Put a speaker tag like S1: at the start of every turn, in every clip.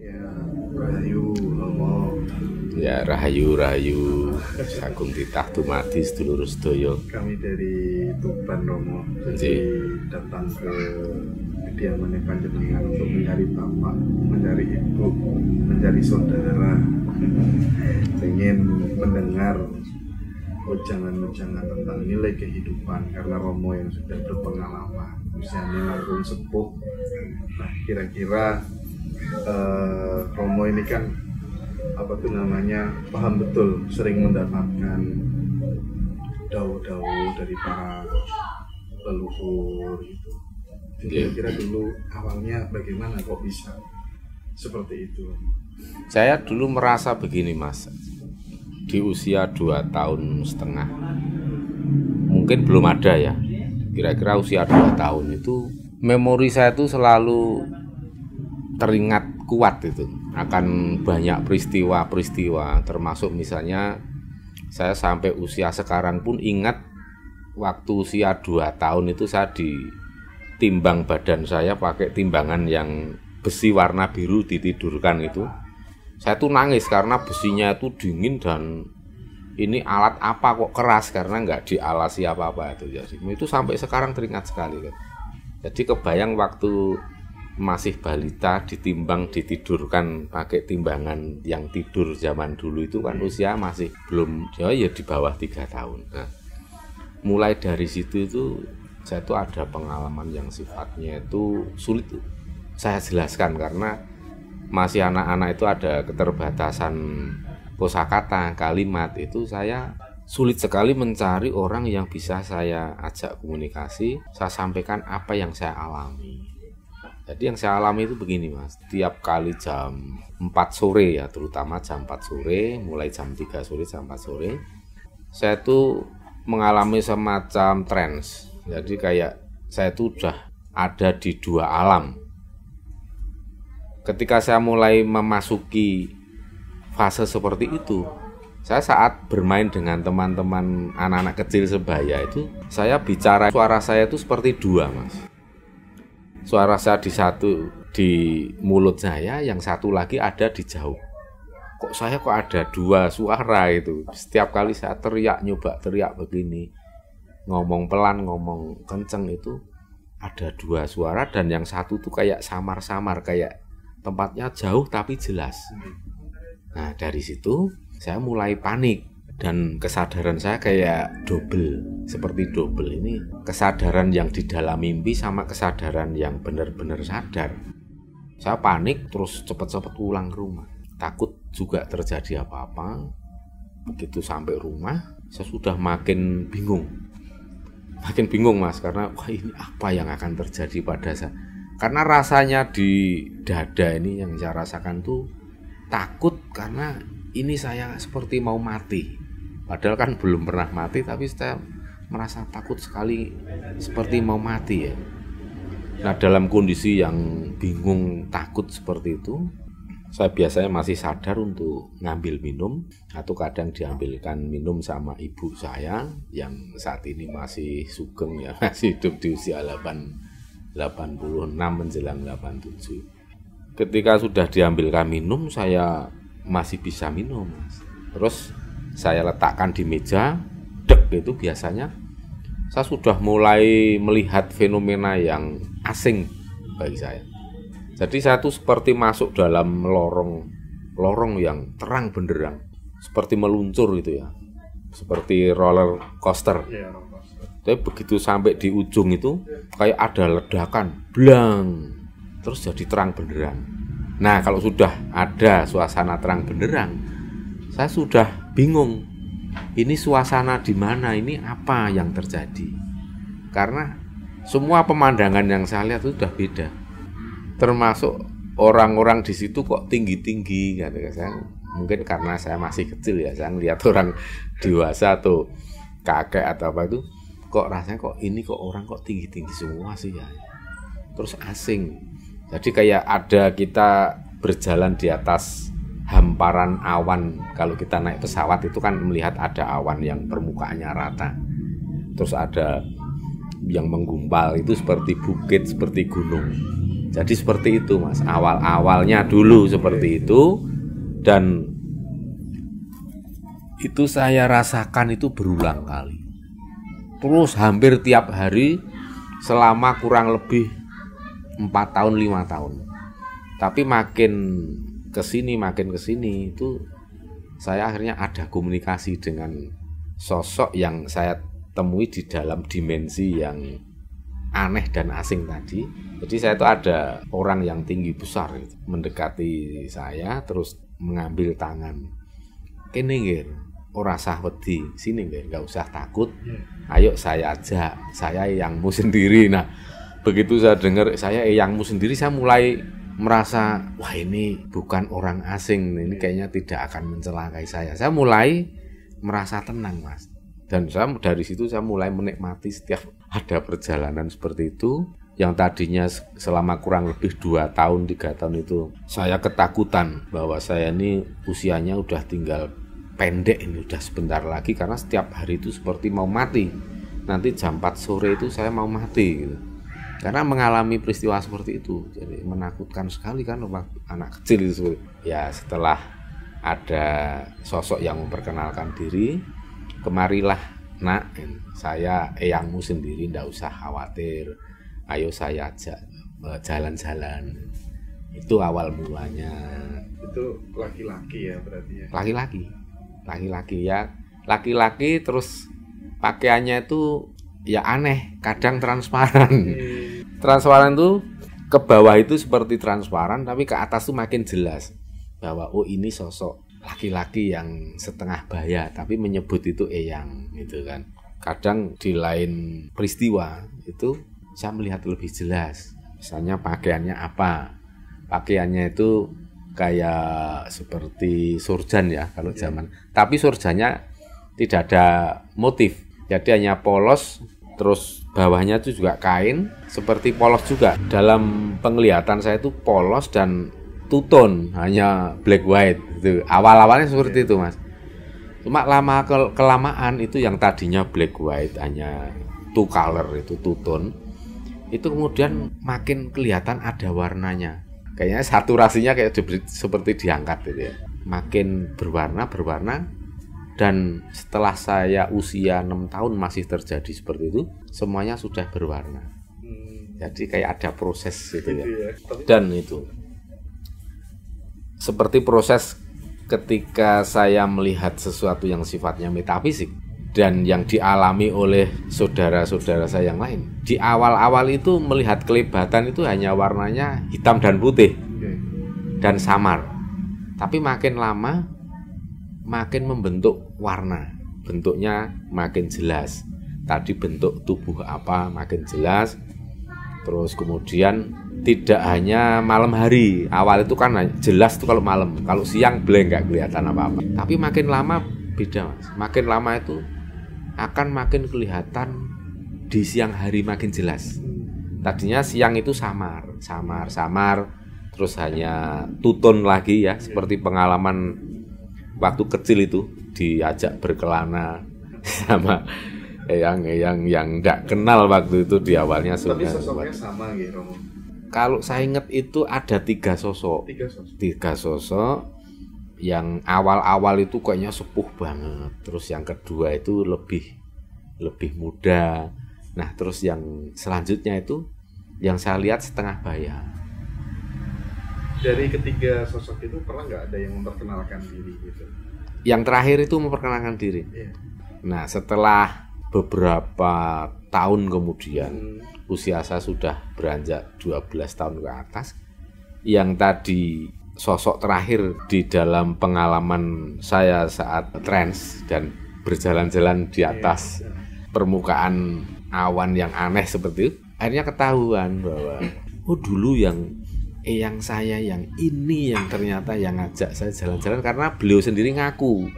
S1: Ya, Rahayu, Romo.
S2: Ya, rahayu sagung titah dumadi sedulur sedaya.
S1: Kami dari Tuban, Romo. Jadi datang ke kediaman panjenengan untuk mencari bapak, mencari ibu, mencari saudara. Ingin mendengar ujangan-ujangan tentang nilai kehidupan karena Romo yang sudah berpengalaman, usianya langkung sepuh. Nah, kira-kira Romo ini kan paham betul, sering mendapatkan dawuh-dawuh dari para leluhur gitu. Kira-kira dulu awalnya bagaimana kok bisa seperti itu?
S2: Saya dulu merasa begini, Mas. Di usia 2,5 tahun, mungkin belum ada ya. Kira-kira usia 2 tahun itu memori saya itu selalu teringat kuat itu akan banyak peristiwa-peristiwa, termasuk misalnya saya sampai usia sekarang pun ingat waktu usia 2 tahun itu saya ditimbang badan saya pakai timbangan yang besi warna biru ditidurkan itu. Saya tuh nangis karena besinya itu dingin dan ini alat apa kok keras karena nggak dialasi apa-apa itu. Jadi itu sampai sekarang teringat sekali kan. Jadi kebayang waktu masih balita ditimbang ditidurkan pakai timbangan yang tidur zaman dulu itu kan usia masih belum ya di bawah 3 tahun. Nah, mulai dari situ itu saya tuh ada pengalaman yang sifatnya itu sulit saya jelaskan karena masih anak-anak itu ada keterbatasan kosakata, kalimat itu saya sulit sekali mencari orang yang bisa saya ajak komunikasi, saya sampaikan apa yang saya alami. Jadi yang saya alami itu begini, Mas. Tiap kali jam 4 sore ya, terutama jam 4 sore, mulai jam 3 sore, jam 4 sore, saya tuh mengalami semacam trance. Jadi kayak saya tuh udah ada di dua alam. Ketika saya mulai memasuki fase seperti itu, saya saat bermain dengan teman-teman anak-anak kecil sebaya itu, saya bicara, suara saya itu seperti dua, Mas. Suara saya di mulut saya, yang satu lagi ada di jauh. Kok saya ada dua suara itu. Setiap kali saya nyoba teriak begini, ngomong pelan, ngomong kenceng itu ada dua suara dan yang satu tuh kayak samar-samar, kayak tempatnya jauh tapi jelas. Nah, dari situ saya mulai panik dan kesadaran saya kayak seperti double. Ini kesadaran yang di dalam mimpi sama kesadaran yang benar-benar sadar. Saya panik terus cepat-cepat pulang ke rumah. Takut juga terjadi apa-apa. Begitu sampai rumah, saya sudah makin bingung. Makin bingung, Mas, karena wah ini apa yang akan terjadi pada saya. Karena rasanya di dada ini yang saya rasakan tuh takut karena ini saya seperti mau mati. Padahal kan belum pernah mati, tapi saya merasa takut sekali seperti mau mati ya. Nah, dalam kondisi yang bingung, takut seperti itu, saya biasanya masih sadar untuk ngambil minum atau kadang diambilkan minum sama ibu saya yang saat ini masih sugeng ya, masih hidup di usia 86 menjelang 87. Ketika sudah diambilkan minum, saya masih bisa minum, Mas. Terus saya letakkan di meja, itu biasanya saya sudah mulai melihat fenomena yang asing bagi saya. Jadi saya tuh seperti masuk dalam lorong yang terang benderang, seperti meluncur gitu ya, seperti roller coaster. Tapi begitu sampai di ujung itu kayak ada ledakan, blang, terus jadi terang benderang. Nah, kalau sudah ada suasana terang benderang, saya sudah bingung. Ini suasana di mana? Ini apa yang terjadi? Karena semua pemandangan yang saya lihat itu sudah beda. Termasuk orang-orang di situ kok tinggi-tinggi, gitu. Mungkin karena saya masih kecil ya, saya melihat orang dewasa atau kakek atau apa itu, kok rasanya kok orang kok tinggi-tinggi semua sih ya. Terus asing. Jadi kayak ada kita berjalan di atas hamparan awan. Kalau kita naik pesawat itu kan melihat ada awan yang permukaannya rata. Terus ada yang menggumpal itu seperti bukit, seperti gunung. Jadi seperti itu Mas, awal-awalnya dulu seperti itu. Dan itu saya rasakan itu berulang kali. Terus hampir tiap hari selama kurang lebih 4 tahun 5 tahun. Tapi makin kesini itu saya akhirnya ada komunikasi dengan sosok yang saya temui di dalam dimensi yang aneh dan asing tadi. Jadi saya itu ada orang yang tinggi besar gitu, mendekati saya terus mengambil tangan. Kene nggih, ora usah wedi, sini nggih, enggak usah takut. Ayo saya ajak, saya eyangmu sendiri. Nah, begitu saya dengar saya eyangmu sendiri, saya mulai merasa wah ini bukan orang asing, ini kayaknya tidak akan mencelakai saya. Saya mulai merasa tenang Mas. Dan dari situ saya mulai menikmati setiap ada perjalanan seperti itu. Yang tadinya selama kurang lebih 2 tahun 3 tahun itu saya ketakutan bahwa saya ini usianya udah tinggal pendek, ini udah sebentar lagi, karena setiap hari itu seperti mau mati. Nanti jam 4 sore itu saya mau mati gitu. Karena mengalami peristiwa seperti itu. Jadi menakutkan sekali kan anak kecil itu. Ya setelah ada sosok yang memperkenalkan diri, kemarilah nak, saya eyangmu sendiri, ndak usah khawatir. Ayo saya ajak jalan-jalan. Itu awal mulanya.
S1: Itu laki-laki ya berarti ya? Laki-laki ya. Laki-laki terus pakaiannya itu ya aneh, kadang transparan. Transparan tuh ke bawah itu seperti transparan, tapi ke atas tuh makin jelas bahwa oh ini sosok laki-laki yang setengah baya, tapi menyebut itu eyang gitu kan. Kadang di lain peristiwa itu saya melihat lebih jelas. Misalnya pakaiannya apa? Pakaiannya itu kayak seperti surjan ya kalau zaman. Tapi surjannya tidak ada motif. Jadi hanya polos, terus bawahnya itu juga kain seperti polos juga. Dalam penglihatan saya itu polos dan two-tone, hanya black white gitu. Awal-awalnya seperti itu Mas. Cuma lama kelamaan itu yang tadinya black white hanya two color itu two-tone, itu kemudian makin kelihatan ada warnanya. Kayaknya saturasinya kayak seperti diangkat gitu ya. Makin berwarna dan setelah saya usia 6 tahun masih terjadi seperti itu, semuanya sudah berwarna. Jadi kayak ada proses gitu ya. Dan itu seperti proses ketika saya melihat sesuatu yang sifatnya metafisik dan yang dialami oleh saudara-saudara saya yang lain. Di awal-awal itu melihat kelibatan itu hanya warnanya hitam dan putih dan samar. Tapi makin lama makin membentuk warna, bentuknya makin jelas. Tadi bentuk tubuh apa makin jelas. Terus kemudian tidak hanya malam hari. Awal itu kan jelas tuh kalau malam, kalau siang blank nggak kelihatan apa-apa. Tapi makin lama beda Mas. Makin lama itu akan makin kelihatan di siang hari makin jelas. Tadinya siang itu samar, terus hanya two-tone lagi ya, seperti pengalaman waktu kecil itu diajak berkelana sama eyang yang enggak kenal waktu itu di awalnya. Tapi sosoknya sama gitu Romo.
S2: Kalau saya ingat itu ada 3 sosok. 3 sosok. Yang awal-awal itu kayaknya sepuh banget. Terus yang kedua itu lebih muda. Nah, terus yang selanjutnya itu yang saya lihat setengah baya.
S1: Dari ketiga sosok itu pernah nggak ada yang memperkenalkan diri gitu?
S2: Yang terakhir itu memperkenalkan diri. Nah, setelah beberapa tahun kemudian, usia saya sudah beranjak 12 tahun ke atas. Yang tadi sosok terakhir di dalam pengalaman saya saat trans dan berjalan-jalan di atas permukaan awan yang aneh seperti itu, akhirnya ketahuan bahwa oh dulu yang saya yang ini yang ternyata yang ngajak saya jalan-jalan, karena beliau sendiri ngaku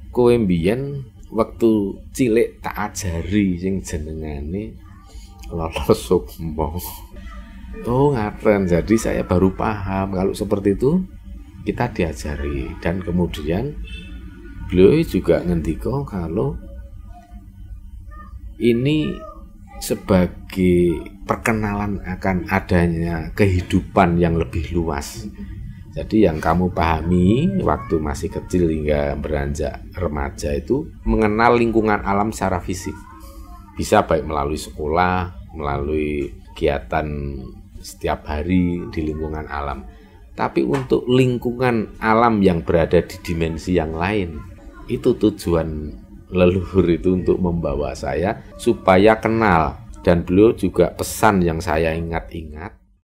S2: kowe mbiyen waktu cilik tak ajari sing jenengane lolos sukmo. Oh ngaten, jadi saya baru paham kalau seperti itu kita diajari. Dan kemudian beliau juga ngendiko kalau ini
S1: sebagai perkenalan akan adanya kehidupan yang lebih luas. Jadi yang kamu pahami waktu masih kecil hingga beranjak remaja itu mengenal lingkungan alam secara fisik. Bisa baik melalui sekolah, melalui kegiatan setiap hari di lingkungan alam. Tapi untuk lingkungan alam yang berada di dimensi yang lain, itu tujuan leluhur itu untuk membawa saya supaya kenal. Dan beliau juga pesan yang saya ingat-ingat,